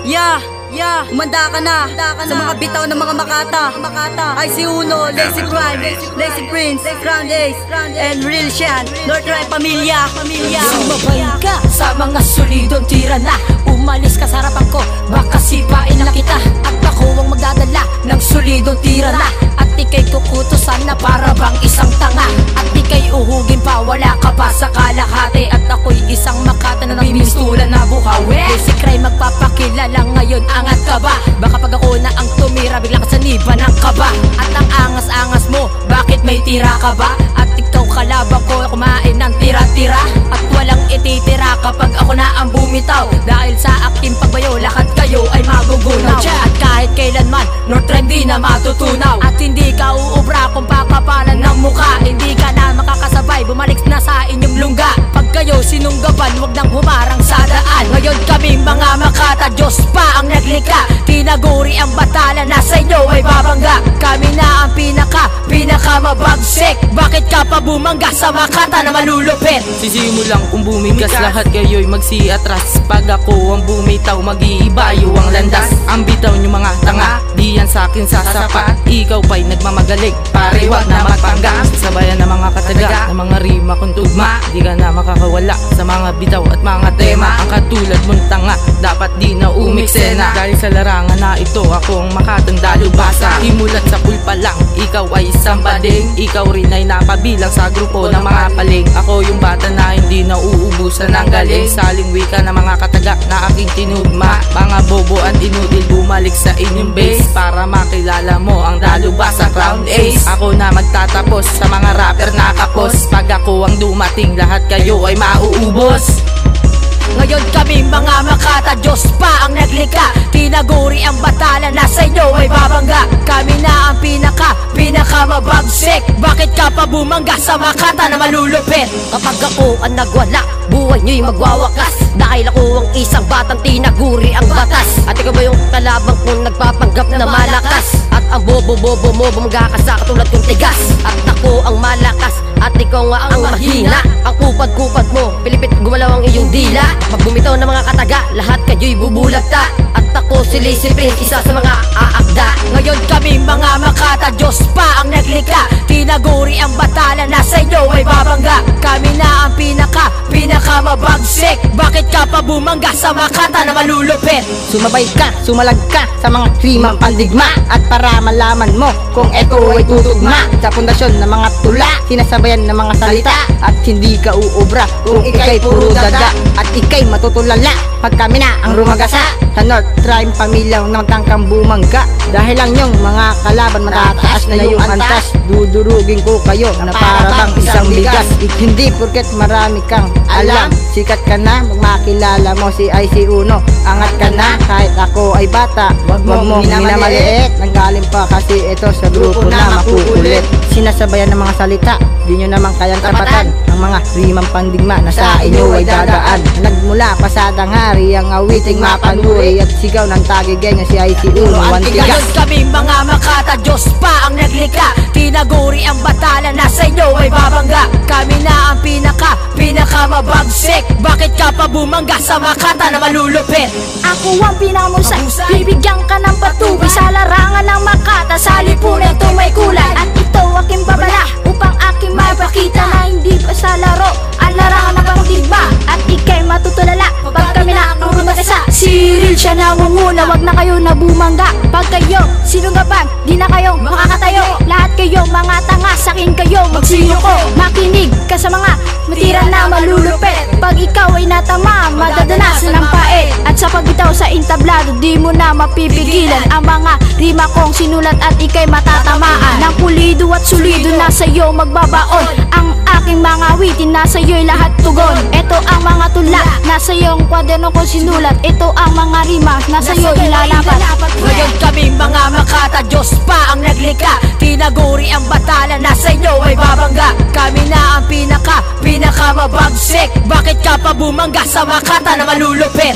Umanda ka na sa mga bitaw ng mga Makata. IC Uno, Lazy Crime, Lazy Prince, Crown Ace, and Real Shan, North Ride Pamilya. Sumabay ka sa mga solidong tira na. Umalis ka sa harapan ko, baka sipain na kita. At ako ang magdadala ng solidong tira na. At ikay kukutusan na para bang isang tanga. At ikay uhugin pa, wala ka pa sa kalahati. At ako'y isang Makata na nagbibistulan na buhawi. Lazy Crime magpapakilala ngayon, angat ka ba? Baka pag ako na ang tumira, bigla ka sa niba ng kaba. At ang angas-angas mo, bakit may tira ka ba? At ikaw kalaban ko, kumain ng tira-tira. At walang ititira kapag ako na ang bumitaw. Dahil sa aking pagbayo, lahat kayo ay magugunaw. At kahit kailanman, North Ride di na matutunaw. At hindi ka uubra kung pakapalan ng mukha. Hindi ka na makakasabay, bumalik na sa inyong lungga. Pag kayo sinunggaban, wag nang humarang sa daan. Ngayon kaming mga Makata, Diyos pa ang naglikha. Tinaguri ang batala, nasa inyo ay babangga. Kami na ang pinakamabagsik. Bakit ka pa bumangga sa Makata na malulupit? Sisimulang kung bumigas, lahat kayo'y magsiatras. Pag ako ang bumitaw, mag-iibayo ang landas. Ang bitaw nyo mga tanga, di yan sa'kin sasapat. Ikaw pa'y nagmamagaling, pare wag na magpangga. Sabayan ng mga kataga, ng mga rima kung tugma. Di ka na makakawala sa mga bitaw at mga tema. Ang katulad mong tanga, dapat di na umiksena. Dahil sa larangan na ito, ako ang Makatang dalubhasa. Himulat sa pulpa lang, ikaw ay isang bading. Ikaw rin ay napabilang sa grupo ng mga paling. Ako yung bata na hindi na uubusan ng galing. Saling wika ng mga kataga na aking tinugma. Mga bobo at inudil, bumalik sa inyong base para makilala mo ang dalubhasa Crown Ace. Ako na magtatapos sa mga rapper na kapos. Pag ako ang dumating, lahat kayo ay mauubos. Ngayon kami mga Makata, Diyos pa ang naglikha. Tinaguri ang batala, nasa inyo ay babangga. Kami na ang pinakamabagsik. Bakit ka pa bumangga sa Makata na malulupit? Kapag ako ang nagwala, buhay nyo'y magwawakas. Dahil ako ang isang batang tinaguri ang batas. At ikaw ba yung kalabang kong nagpapanggap na malakas? At ang bobo-bobo mo bumangga ka sa katulad kong tigas. At ako ang malakas, at ikaw nga ang mahina. Ang kupad-kupad mo, pilipit gumalaw ang iyong dila. Pag bumitaw ng mga kataga, lahat kayo'y bubulagta. At ako si Lazy Prince, isa sa mga aakda. Ngayon kami mga Makata, Diyos pa ang naglikha. Tinaguri ang batala, nasa inyo ay babangga. Kami na ang pinakamabagsik. Bakit ka pa bumangga sa Makata na malulupit? Sumabay ka, sumalag ka sa mga rimang pandigma. At para malaman mo kung eto ay tutugma sa pundasyon ng mga tula, sinasabayan ng mga salita. At hindi ka uubra kung ikay puro dada. At ikay matutulala pag kami na ang rumagasa. Sa North Ride Pamilya ng tangkang bumangga. Dahil lang yung mga kalaban matataas na yung antas. Dudurugin ko kayo na para bang isang bigas. Hindi porket marami kang alam, sikat ka na, magmakilala mo si IC Uno. Angat ka na, kahit ako ay bata, wag mo minamaliit. Nanggaling pa kasi ito sa grupo na makukulit. Sinasabayan ng mga salita, di nyo naman kayang tapatan. Ang mga rimang pandigma na sa inyo ay dadaan. Nagmula pa sa tanghari ang awiting mapanuri. At sigaw ng tagigay niya si IC Uno, wantigas. Ngayon kami mga Makata, Diyos pa ang naglikha. Tinaguri ang batala, nasa inyo ay babangga. Kami na ang pinakamabagsik. Bakit ka pa bumangga sa Makata na malulupit? Ako ang pinamusay, bibigyan ka ng patuloy sa larangan ng Makata. Sa lipunan ito may kulay, at ito aking babala upang aking mapakita na hindi pa sa laro ang larangan ng pangdigma. At ikay matutulala pag kami na ang rumagasa. Si Real siya nangunguna, wag na kayo na bumangga. Pag kayo sinunggaban, di na kayo makakatayo. Lahat kayo mga tanga, sakin kayo magsiyuko. Makinig ka sa mga matira na malulupit. Pag ikaw ay natama, madadanasan ng pait. At sa pagbitaw sa intablado, di mo na mapipigilan ang mga rima kong sinulat at ikay matatamaan. Ng pulido at sulido, nasa iyo magbabaon. Ang aking mga awitin, nasa iyo'y lahat tugon. Ito ang mga tula, nasa iyong kwaderno ko sinulat. Ito ang mga rima, nasa iyo ilalapat. Ngayon kami mga Makata, Diyos pa ang naglikha. Tinaguri ang batala, nasa inyo ay babangga. Kami na ang pinakamabagsik. Bakit ka pa bumangga sa Makata na malulupit?